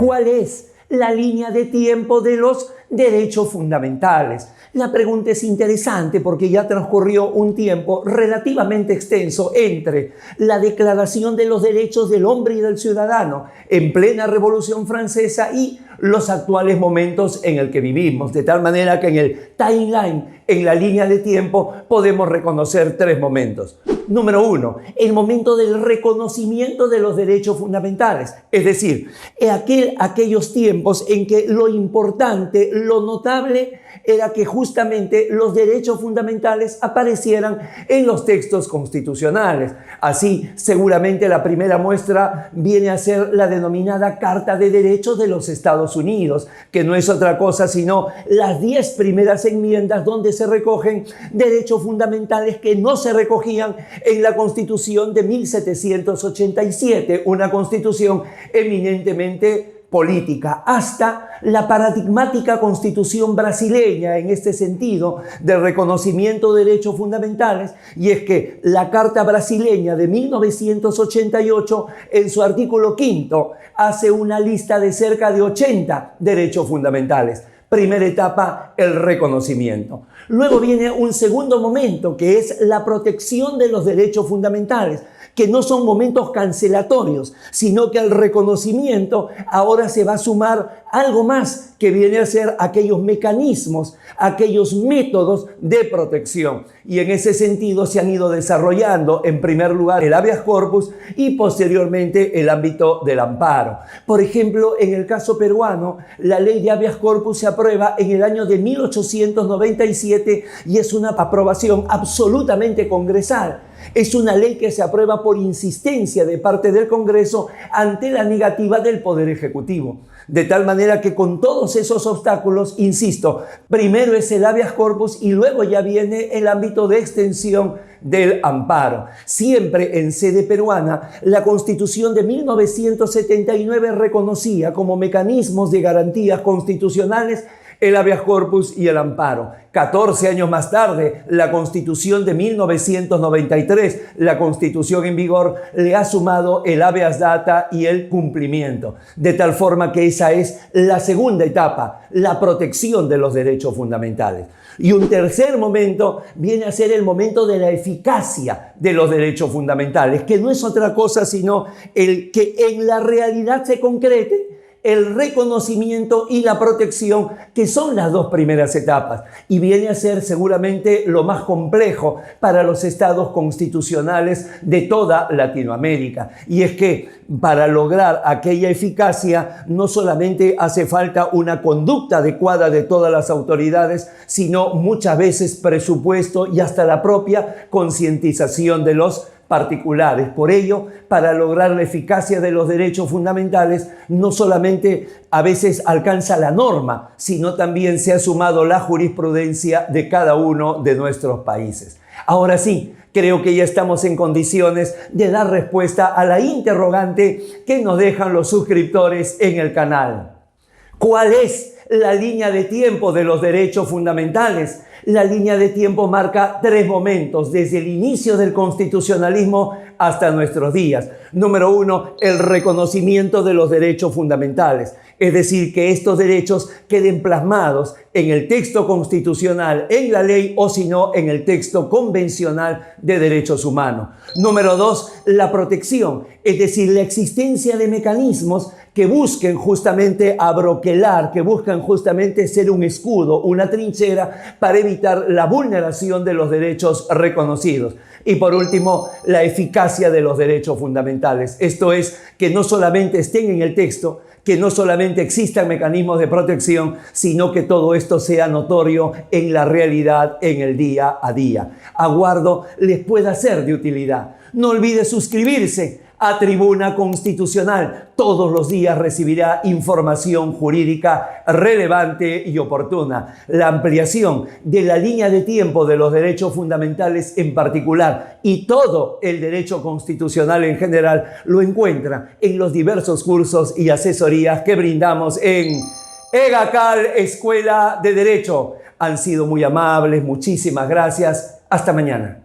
¿Cuál es la línea de tiempo de los derechos fundamentales? La pregunta es interesante porque ya transcurrió un tiempo relativamente extenso entre la Declaración de los Derechos del Hombre y del Ciudadano en plena Revolución Francesa y los actuales momentos en el que vivimos, de tal manera que en el timeline, en la línea de tiempo, podemos reconocer tres momentos. Número uno, el momento del reconocimiento de los derechos fundamentales, es decir, aquellos tiempos en que lo importante, lo notable, era que justamente los derechos fundamentales aparecieran en los textos constitucionales. Así, seguramente la primera muestra viene a ser la denominada Carta de Derechos de los Estados Unidos, que no es otra cosa sino las 10 primeras enmiendas donde se recogen derechos fundamentales que no se recogían en la Constitución de 1787, una constitución eminentemente política, hasta la paradigmática Constitución brasileña en este sentido de reconocimiento de derechos fundamentales, y es que la Carta brasileña de 1988 en su artículo 5 hace una lista de cerca de 80 derechos fundamentales. Primera etapa, el reconocimiento. Luego viene un segundo momento, que es la protección de los derechos fundamentales, que no son momentos cancelatorios, sino que al reconocimiento ahora se va a sumar algo más, que viene a ser aquellos mecanismos, aquellos métodos de protección. Y en ese sentido se han ido desarrollando, en primer lugar, el habeas corpus y posteriormente el ámbito del amparo. Por ejemplo, en el caso peruano, la ley de habeas corpus se aprueba en el año de 1897 y es una aprobación absolutamente congresal. Es una ley que se aprueba por insistencia de parte del Congreso ante la negativa del Poder Ejecutivo. De tal manera que con todos esos obstáculos, insisto, primero es el habeas corpus y luego ya viene el ámbito de extensión del amparo. Siempre en sede peruana, la Constitución de 1979 reconocía como mecanismos de garantías constitucionales el habeas corpus y el amparo. 14 años más tarde, la Constitución de 1993, la Constitución en vigor, le ha sumado el habeas data y el cumplimiento. De tal forma que esa es la segunda etapa, la protección de los derechos fundamentales. Y un tercer momento viene a ser el momento de la eficacia de los derechos fundamentales, que no es otra cosa sino el que en la realidad se concrete el reconocimiento y la protección, que son las dos primeras etapas, y viene a ser seguramente lo más complejo para los estados constitucionales de toda Latinoamérica. Y es que para lograr aquella eficacia no solamente hace falta una conducta adecuada de todas las autoridades, sino muchas veces presupuesto y hasta la propia concientización de los particulares. Por ello, para lograr la eficacia de los derechos fundamentales, no solamente a veces alcanza la norma, sino también se ha sumado la jurisprudencia de cada uno de nuestros países. Ahora sí, creo que ya estamos en condiciones de dar respuesta a la interrogante que nos dejan los suscriptores en el canal. ¿Cuál es la línea de tiempo de los derechos fundamentales? La línea de tiempo marca tres momentos, desde el inicio del constitucionalismo hasta nuestros días. Número uno, el reconocimiento de los derechos fundamentales. Es decir, que estos derechos queden plasmados en el texto constitucional, en la ley o si no, en el texto convencional de derechos humanos. Número dos, la protección, es decir, la existencia de mecanismos que busquen justamente abroquelar, que buscan justamente ser un escudo, una trinchera para evitar la vulneración de los derechos reconocidos. Y por último, la eficacia de los derechos fundamentales. Esto es, que no solamente estén en el texto, que no solamente existan mecanismos de protección, sino que todo esto sea notorio en la realidad, en el día a día. Aguardo les pueda ser de utilidad. No olvide suscribirse a Tribuna Constitucional. Todos los días recibirá información jurídica relevante y oportuna. La ampliación de la línea de tiempo de los derechos fundamentales en particular y todo el derecho constitucional en general lo encuentra en los diversos cursos y asesorías que brindamos en EGACAL Escuela de Derecho. Han sido muy amables, muchísimas gracias. Hasta mañana.